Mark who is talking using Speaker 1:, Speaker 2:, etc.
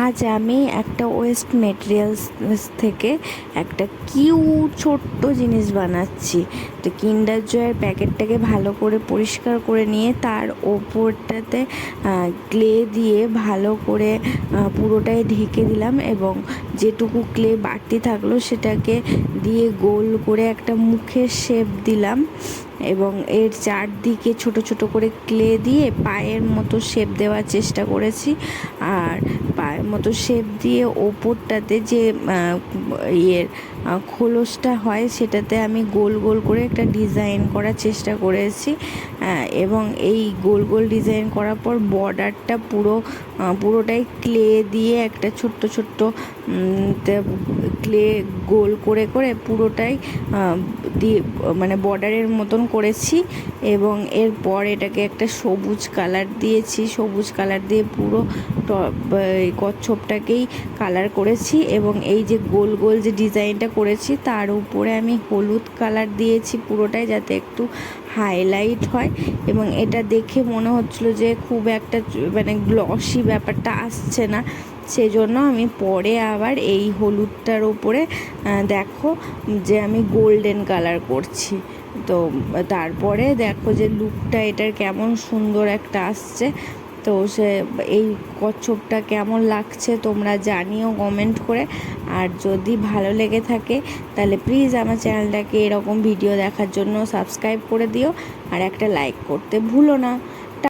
Speaker 1: আজ আমি একটা ওয়েস্ট মেটেরিয়ালস থেকে একটা কিউট ছোট্ট জিনিস বানাচ্ছি। তো কিন্ডার জয়ের প্যাকেটটাকে ভালো করে পরিষ্কার করে নিয়ে তার ওপরটাতে ক্লে দিয়ে ভালো করে পুরোটাই ঢেকে দিলাম এবং যেটুকু ক্লে বাড়তি থাকলো সেটাকে দিয়ে গোল করে একটা মুখের শেপ দিলাম এবং এর চারদিকে ছোট ছোট করে ক্লে দিয়ে পায়ের মতো শেপ দেওয়ার চেষ্টা করেছি। আর পায়ের মতো শেপ দিয়ে ওপরটাতে যে খোলসটা হয় সেটাতে আমি গোল গোল করে একটা ডিজাইন করার চেষ্টা করেছি এবং এই গোল গোল ডিজাইন করার পর বর্ডারটা পুরোটাই ক্লে দিয়ে একটা ছোট্ট ছোট্ট ক্লে গোল করে করে পুরোটাই দিয়ে মানে বর্ডারের মতন করেছি এবং এরপর এটাকে একটা সবুজ কালার দিয়েছি। সবুজ কালার দিয়ে পুরো কচ্ছপটাকেই কালার করেছি এবং এই যে গোল গোল যে ডিজাইনটা করেছি তার উপরে আমি হলুদ কালার দিয়েছি পুরোটাই, যাতে একটু হাইলাইট হয় এবং এটা দেখে মনে হচ্ছিলো যে খুব একটা মানে গ্লসি ব্যাপারটা আসছে না, সেজন্য আমি পরে আবার এই হলুদটার উপরে দেখো যে আমি গোল্ডেন কালার করছি। তো তারপরে দেখো যে লুকটা এটার কেমন সুন্দর একটা আসছে। তো এই কচ্ছপটা কেমন লাগছে তোমরা জানিও কমেন্ট করে। আর যদি ভালো লেগে থাকে তাহলে প্লিজ আমার চ্যানেলটাকে এরকম ভিডিও দেখার জন্য সাবস্ক্রাইব করে দিও আর একটা লাইক করতে ভুলো না।